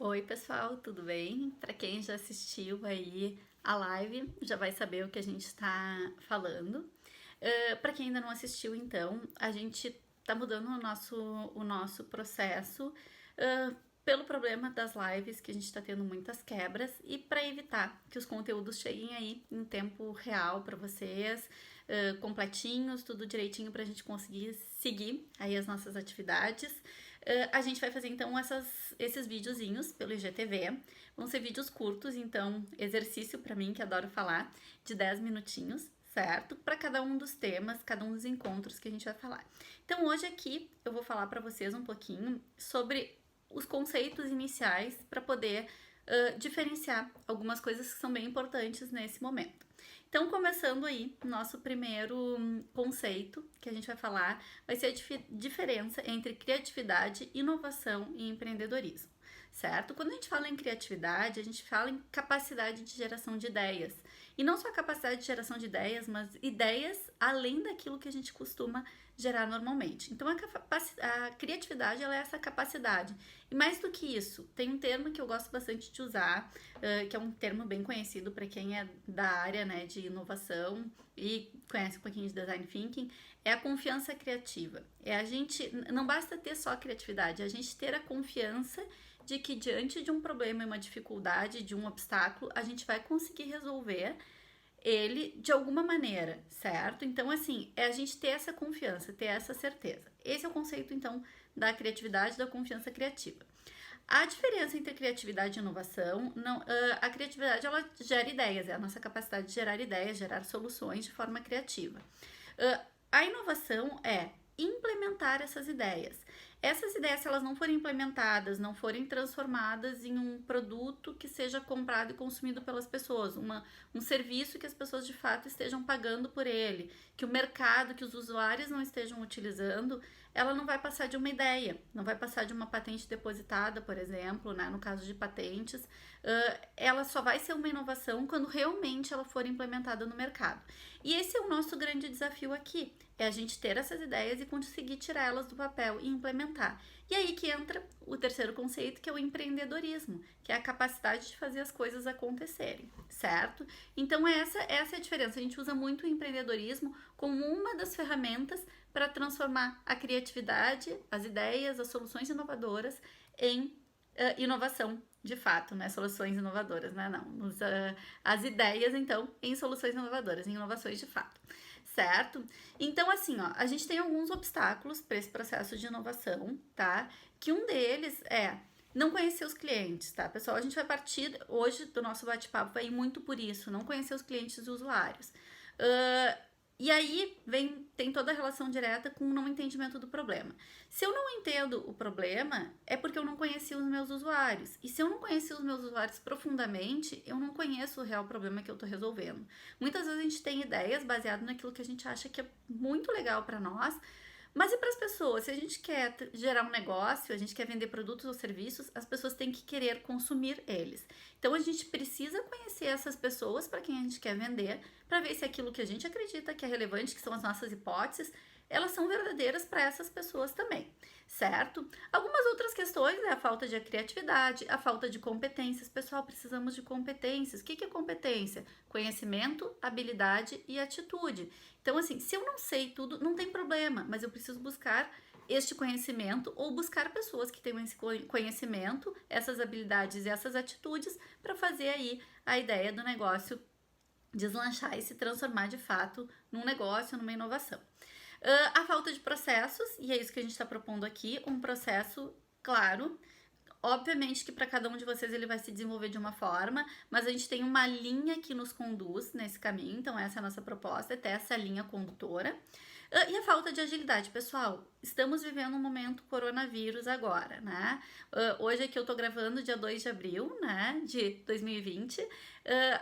Oi, pessoal, tudo bem? Para quem já assistiu aí a live, já vai saber o que a gente está falando. Para quem ainda não assistiu, então, a gente está mudando o nosso processo pelo problema das lives, que a gente está tendo muitas quebras, e para evitar que os conteúdos cheguem aí em tempo real para vocês, completinhos, tudo direitinho para a gente conseguir seguir aí as nossas atividades. A gente vai fazer então esses videozinhos pelo IGTV. Vão ser vídeos curtos, então exercício para mim, que adoro falar, de 10 minutinhos, certo? Para cada um dos temas, cada um dos encontros que a gente vai falar. Então hoje aqui eu vou falar para vocês um pouquinho sobre os conceitos iniciais para poder diferenciar algumas coisas que são bem importantes nesse momento. Então, começando aí, nosso primeiro conceito que a gente vai falar vai ser a diferença entre criatividade, inovação e empreendedorismo, certo? Quando a gente fala em criatividade, a gente fala em capacidade de geração de ideias. E não só capacidade de geração de ideias, mas ideias além daquilo que a gente costuma gerar normalmente. Então, a criatividade ela é essa capacidade. E mais do que isso, tem um termo que eu gosto bastante de usar, que é um termo bem conhecido para quem é da área, né, de inovação e conhece um pouquinho de design thinking, é a confiança criativa. É a gente, não basta ter só criatividade, é a gente ter a confiança de que diante de um problema, uma dificuldade, de um obstáculo, a gente vai conseguir resolver ele de alguma maneira, certo? Então, assim, é a gente ter essa confiança, ter essa certeza. Esse é o conceito, então, da criatividade, da confiança criativa. A diferença entre criatividade e inovação, não, a criatividade ela gera ideias, é a nossa capacidade de gerar ideias, gerar soluções de forma criativa. A inovação é implementar essas ideias. Essas ideias, se elas não forem implementadas, não forem transformadas em um produto que seja comprado e consumido pelas pessoas, um serviço que as pessoas de fato estejam pagando por ele, que o mercado, que os usuários não estejam utilizando, ela não vai passar de uma ideia, não vai passar de uma patente depositada, por exemplo, né, no caso de patentes, ela só vai ser uma inovação quando realmente ela for implementada no mercado. E esse é o nosso grande desafio aqui, é a gente ter essas ideias e conseguir tirar elas do papel e implementar. E aí que entra o terceiro conceito, que é o empreendedorismo, que é a capacidade de fazer as coisas acontecerem, certo? Então essa é a diferença. A gente usa muito o empreendedorismo como uma das ferramentas para transformar a criatividade, as ideias, as soluções inovadoras em inovação de fato, né? Soluções inovadoras, né? Não, as ideias, então, em soluções inovadoras, em inovações de fato, certo? Então, assim, ó, a gente tem alguns obstáculos para esse processo de inovação, tá? Que um deles é não conhecer os clientes, tá, pessoal? A gente vai partir hoje do nosso bate-papo, vai ir muito por isso, não conhecer os clientes e usuários. E aí tem toda a relação direta com o não entendimento do problema. Se eu não entendo o problema, é porque eu não conheci os meus usuários. E se eu não conheci os meus usuários profundamente, eu não conheço o real problema que eu estou resolvendo. Muitas vezes a gente tem ideias baseadas naquilo que a gente acha que é muito legal para nós, mas e para as pessoas? Se a gente quer gerar um negócio, a gente quer vender produtos ou serviços, as pessoas têm que querer consumir eles. Então a gente precisa conhecer essas pessoas para quem a gente quer vender, para ver se aquilo que a gente acredita que é relevante, que são as nossas hipóteses, elas são verdadeiras para essas pessoas também, certo? Algumas outras questões é a falta de criatividade, a falta de competências. Pessoal, precisamos de competências. O que é competência? Conhecimento, habilidade e atitude. Então, assim, se eu não sei tudo, não tem problema, mas eu preciso buscar este conhecimento ou buscar pessoas que tenham esse conhecimento, essas habilidades e essas atitudes para fazer aí a ideia do negócio deslanchar e se transformar de fato num negócio, numa inovação. A falta de processos, e é isso que a gente está propondo aqui, um processo claro. Obviamente que para cada um de vocês ele vai se desenvolver de uma forma, mas a gente tem uma linha que nos conduz nesse caminho, então essa é a nossa proposta, é ter essa linha condutora. E a falta de agilidade, pessoal, estamos vivendo um momento coronavírus agora, né? Hoje aqui eu tô gravando dia 2 de abril, né, de 2020,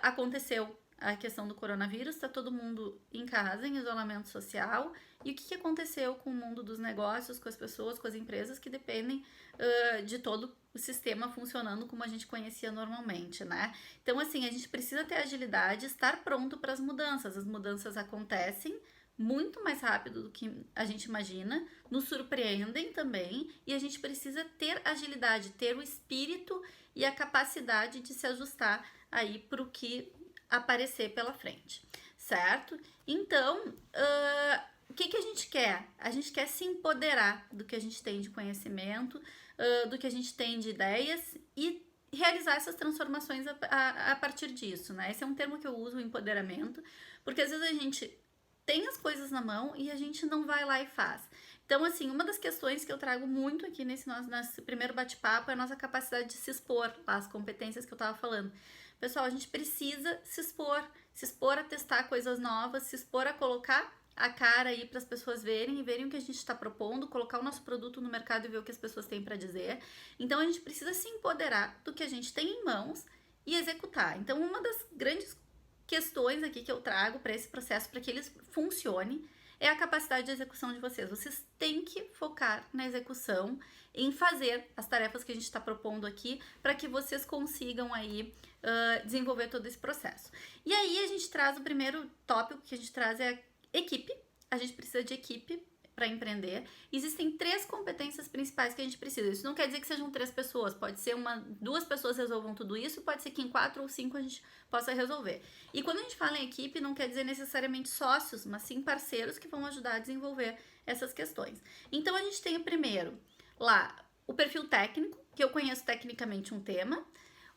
aconteceu a questão do coronavírus, tá todo mundo em casa, em isolamento social, e o que aconteceu com o mundo dos negócios, com as pessoas, com as empresas que dependem de todo o sistema funcionando como a gente conhecia normalmente, né? Então, assim, a gente precisa ter agilidade, estar pronto para as mudanças. As mudanças acontecem muito mais rápido do que a gente imagina, nos surpreendem também, e a gente precisa ter agilidade, ter o espírito e a capacidade de se ajustar aí para o que aparecer pela frente, certo? Então, o que a gente quer? A gente quer se empoderar do que a gente tem de conhecimento, do que a gente tem de ideias e realizar essas transformações a partir disso, né? Esse é um termo que eu uso, o empoderamento, porque às vezes a gente tem as coisas na mão e a gente não vai lá e faz. Então, assim, uma das questões que eu trago muito aqui nesse primeiro bate-papo é a nossa capacidade de se expor, as competências que eu tava falando. Pessoal, a gente precisa se expor a testar coisas novas, se expor a colocar a cara aí para as pessoas verem e verem o que a gente está propondo, colocar o nosso produto no mercado e ver o que as pessoas têm para dizer. Então, a gente precisa se empoderar do que a gente tem em mãos e executar. Então, uma das grandes questões aqui que eu trago para esse processo, para que ele funcione, é a capacidade de execução de vocês. Vocês têm que focar na execução, em fazer as tarefas que a gente está propondo aqui, para que vocês consigam aí desenvolver todo esse processo. E aí a gente traz o primeiro tópico que a gente traz é a equipe. A gente precisa de equipe para empreender. Existem 3 competências principais que a gente precisa. Isso não quer dizer que sejam 3 pessoas, pode ser 2 pessoas resolvam tudo isso, pode ser que em 4 ou 5 a gente possa resolver. E quando a gente fala em equipe, não quer dizer necessariamente sócios, mas sim parceiros que vão ajudar a desenvolver essas questões. Então a gente tem primeiro lá o perfil técnico, que eu conheço tecnicamente um tema,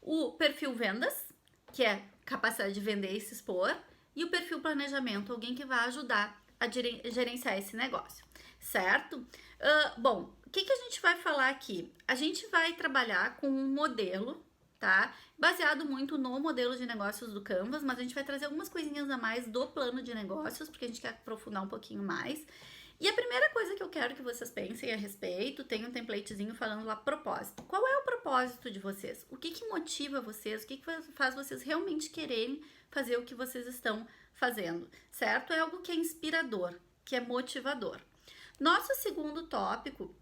o perfil vendas, que é capacidade de vender e se expor, e o perfil planejamento, alguém que vai ajudar a gerenciar esse negócio, certo? Bom, o que a gente vai falar aqui? A gente vai trabalhar com um modelo, tá? Baseado muito no modelo de negócios do Canvas, mas a gente vai trazer algumas coisinhas a mais do plano de negócios, porque a gente quer aprofundar um pouquinho mais. E a primeira coisa que eu quero que vocês pensem a respeito, tem um templatezinho falando lá propósito. Qual é o propósito de vocês? O que motiva vocês? O que faz vocês realmente quererem fazer o que vocês estão fazendo, certo? É algo que é inspirador, que é motivador. Nosso segundo tópico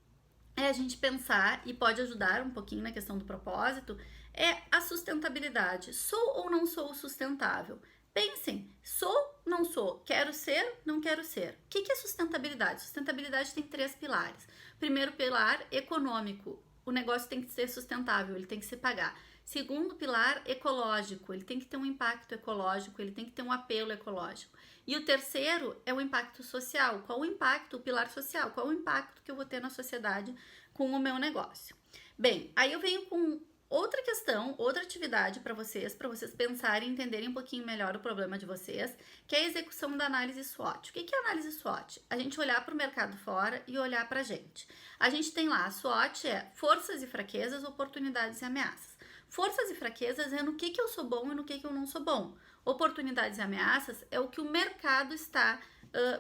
é a gente pensar, e pode ajudar um pouquinho na questão do propósito, é a sustentabilidade. Sou ou não sou sustentável? Pensem, sou, não sou, quero ser, não quero ser. O que é sustentabilidade? Sustentabilidade tem 3 pilares. Primeiro pilar, econômico. O negócio tem que ser sustentável, ele tem que se pagar. Segundo pilar, ecológico. Ele tem que ter um impacto ecológico, ele tem que ter um apelo ecológico. E o terceiro é o impacto social. Qual o impacto, o pilar social? Qual o impacto que eu vou ter na sociedade com o meu negócio? Bem, aí eu venho com outra questão, outra atividade para vocês pensarem e entenderem um pouquinho melhor o problema de vocês, que é a execução da análise SWOT. O que é análise SWOT? A gente olhar para o mercado fora e olhar para a gente. A gente tem lá, a SWOT é forças e fraquezas, oportunidades e ameaças. Forças e fraquezas é no que eu sou bom e no que eu não sou bom. Oportunidades e ameaças é o que o mercado está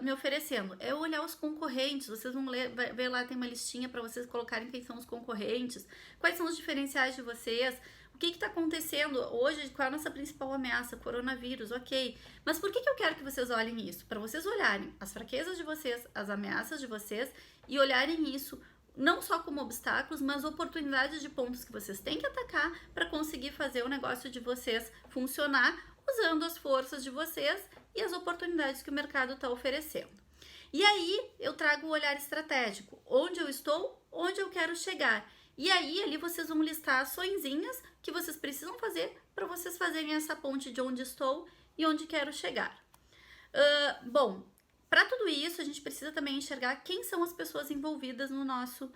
me oferecendo. É olhar os concorrentes. Vocês vão ver lá, tem uma listinha para vocês colocarem quem são os concorrentes, quais são os diferenciais de vocês, o que está acontecendo hoje, qual é a nossa principal ameaça, coronavírus, ok. Mas por que eu quero que vocês olhem isso? Para vocês olharem as fraquezas de vocês, as ameaças de vocês e olharem isso não só como obstáculos, mas oportunidades de pontos que vocês têm que atacar para conseguir fazer o negócio de vocês funcionar, usando as forças de vocês e as oportunidades que o mercado está oferecendo. E aí eu trago o olhar estratégico, onde eu estou, onde eu quero chegar. E aí ali vocês vão listar açõezinhas que vocês precisam fazer para vocês fazerem essa ponte de onde estou e onde quero chegar. Bom, para tudo isso, a gente precisa também enxergar quem são as pessoas envolvidas no nosso,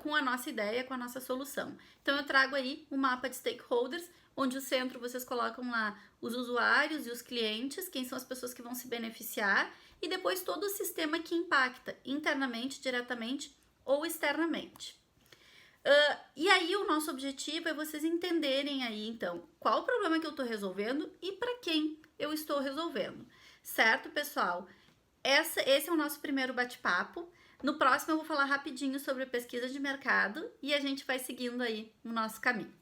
com a nossa ideia, com a nossa solução. Então, eu trago aí um mapa de stakeholders, onde o centro vocês colocam lá os usuários e os clientes, quem são as pessoas que vão se beneficiar, e depois todo o sistema que impacta internamente, diretamente ou externamente. E aí, o nosso objetivo é vocês entenderem aí, então, qual o problema que eu estou resolvendo e para quem eu estou resolvendo. Certo, pessoal? Esse é o nosso primeiro bate-papo. No próximo eu vou falar rapidinho sobre pesquisa de mercado e a gente vai seguindo aí o nosso caminho.